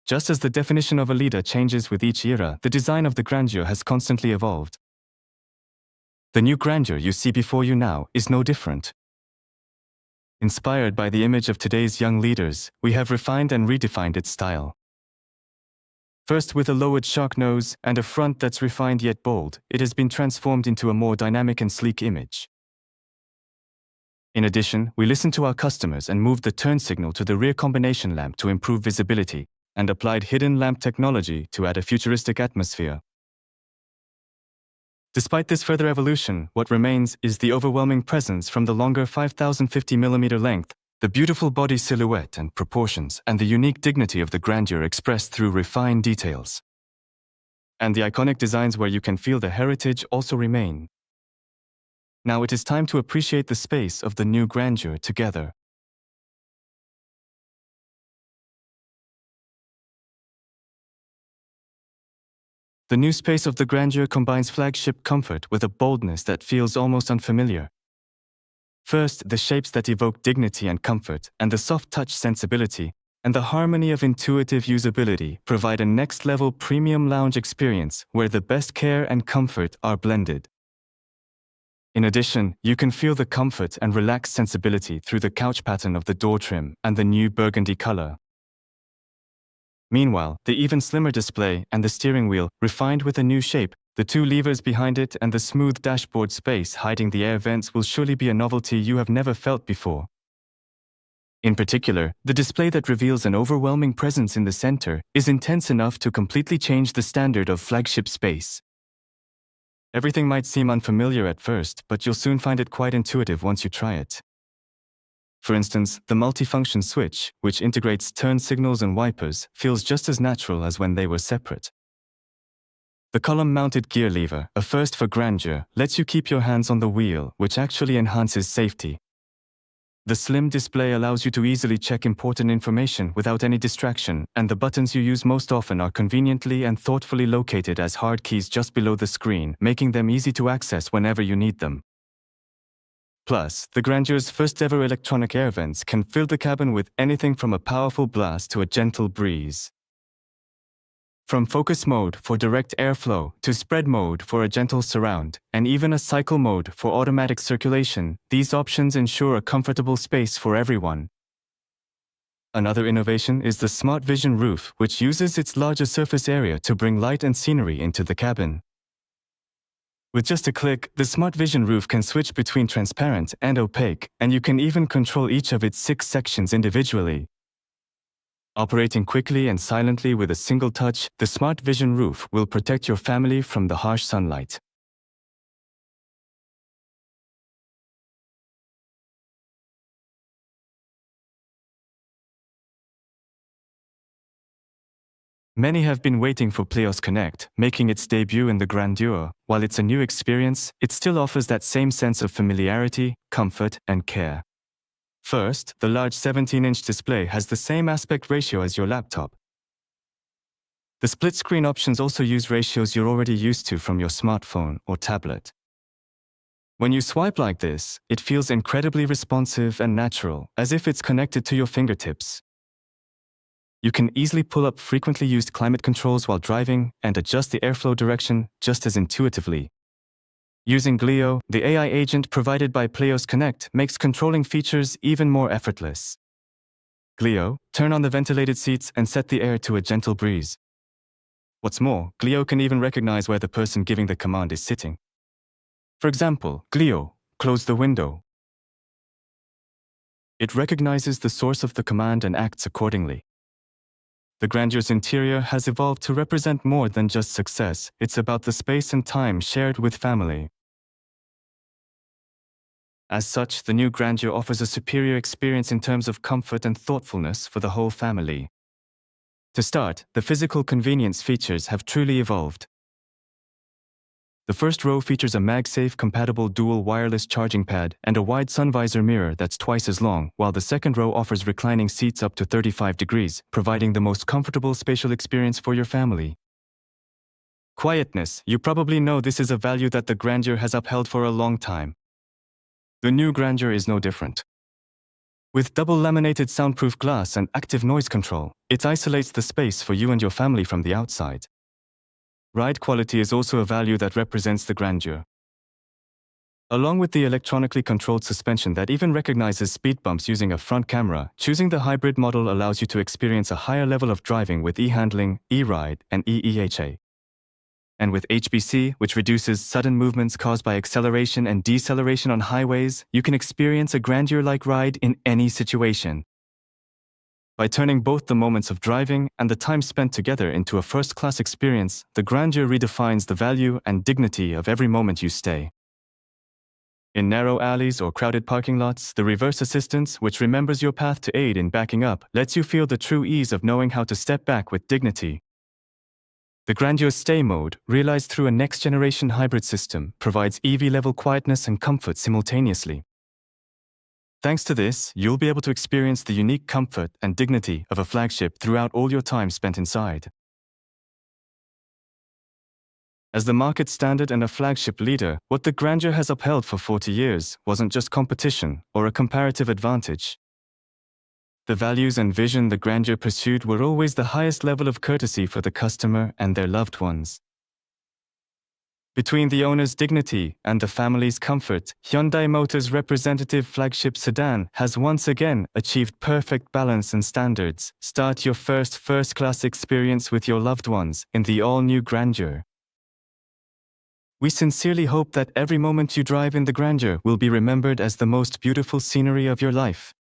Just as the definition of a leader changes with each era, the design of the Grandeur has constantly evolved. The new Grandeur you see before you now is no different. Inspired by the image of today's young leaders, we have refined and redefined its style. First, with a lowered shark nose and a front that's refined yet bold, it has been transformed into a more dynamic and sleek image. In addition, we listened to our customers and moved the turn signal to the rear combination lamp to improve visibility, and applied hidden lamp technology to add a futuristic atmosphere. Despite this further evolution, what remains is the overwhelming presence from the longer 5050mm length, the beautiful body silhouette and proportions, and the unique dignity of the Grandeur expressed through refined details. And the iconic designs where you can feel the heritage also remain. Now it is time to appreciate the space of the new Grandeur together. The new space of the Grandeur combines flagship comfort with a boldness that feels almost unfamiliar. First, the shapes that evoke dignity and comfort, and the soft touch sensibility, and the harmony of intuitive usability provide a next-level premium lounge experience where the best care and comfort are blended. In addition, you can feel the comfort and relaxed sensibility through the couch pattern of the door trim and the new burgundy color. Meanwhile, the even slimmer display and the steering wheel, refined with a new shape, the two levers behind it and the smooth dashboard space hiding the air vents will surely be a novelty you have never felt before. In particular, the display that reveals an overwhelming presence in the center is intense enough to completely change the standard of flagship space. Everything might seem unfamiliar at first, but you'll soon find it quite intuitive once you try it. For instance, the multifunction switch, which integrates turn signals and wipers, feels just as natural as when they were separate. The column-mounted gear lever, a first for Grandeur, lets you keep your hands on the wheel, which actually enhances safety. The slim display allows you to easily check important information without any distraction, and the buttons you use most often are conveniently and thoughtfully located as hard keys just below the screen, making them easy to access whenever you need them. Plus, the Grandeur's first-ever electronic air vents can fill the cabin with anything from a powerful blast to a gentle breeze. From focus mode for direct airflow to spread mode for a gentle surround, and even a cycle mode for automatic circulation, these options ensure a comfortable space for everyone. Another innovation is the Smart Vision roof, which uses its larger surface area to bring light and scenery into the cabin. With just a click, the Smart Vision roof can switch between transparent and opaque, and you can even control each of its 6 sections individually. Operating quickly and silently with a single touch, the Smart Vision roof will protect your family from the harsh sunlight. Many have been waiting for POS Connect, making its debut in the Grandeur. While it's a new experience, it still offers that same sense of familiarity, comfort, and care. First, the large 17-inch display has the same aspect ratio as your laptop. The split-screen options also use ratios you're already used to from your smartphone or tablet. When you swipe like this, it feels incredibly responsive and natural, as if it's connected to your fingertips. You can easily pull up frequently used climate controls while driving and adjust the airflow direction just as intuitively. Using Glio, the AI agent provided by POS Connect, makes controlling features even more effortless. Glio, turn on the ventilated seats and set the air to a gentle breeze. What's more, Glio can even recognize where the person giving the command is sitting. For example, Glio, close the window. It recognizes the source of the command and acts accordingly. The Grandeur's interior has evolved to represent more than just success. It's about the space and time shared with family. As such, the new Grandeur offers a superior experience in terms of comfort and thoughtfulness for the whole family. To start, the physical convenience features have truly evolved. The first row features a MagSafe-compatible dual wireless charging pad and a wide sun visor mirror that's twice as long, while the second row offers reclining seats up to 35 degrees, providing the most comfortable spatial experience for your family. Quietness. You probably know this is a value that the Grandeur has upheld for a long time. The new Grandeur is no different. With double laminated soundproof glass and active noise control, it isolates the space for you and your family from the outside. Ride quality is also a value that represents the grandeur. Along with the electronically controlled suspension that even recognizes speed bumps using a front camera, choosing the hybrid model allows you to experience a higher level of driving with e-handling, e-ride, and e-EHA. And with HBC, which reduces sudden movements caused by acceleration and deceleration on highways, you can experience a grandeur-like ride in any situation. By turning both the moments of driving and the time spent together into a first-class experience, the grandeur redefines the value and dignity of every moment you stay. In narrow alleys or crowded parking lots, the reverse assistance, which remembers your path to aid in backing up, lets you feel the true ease of knowing how to step back with dignity. The Grandeur Stay mode, realized through a next-generation hybrid system, provides EV-level quietness and comfort simultaneously. Thanks to this, you'll be able to experience the unique comfort and dignity of a flagship throughout all your time spent inside. As the market standard and a flagship leader, what the Grandeur has upheld for 40 years wasn't just competition or a comparative advantage. The values and vision the Grandeur pursued were always the highest level of courtesy for the customer and their loved ones. Between the owner's dignity and the family's comfort, Hyundai Motors' representative flagship sedan has once again achieved perfect balance and standards. Start your first-class experience with your loved ones in the all-new Grandeur. We sincerely hope that every moment you drive in the Grandeur will be remembered as the most beautiful scenery of your life.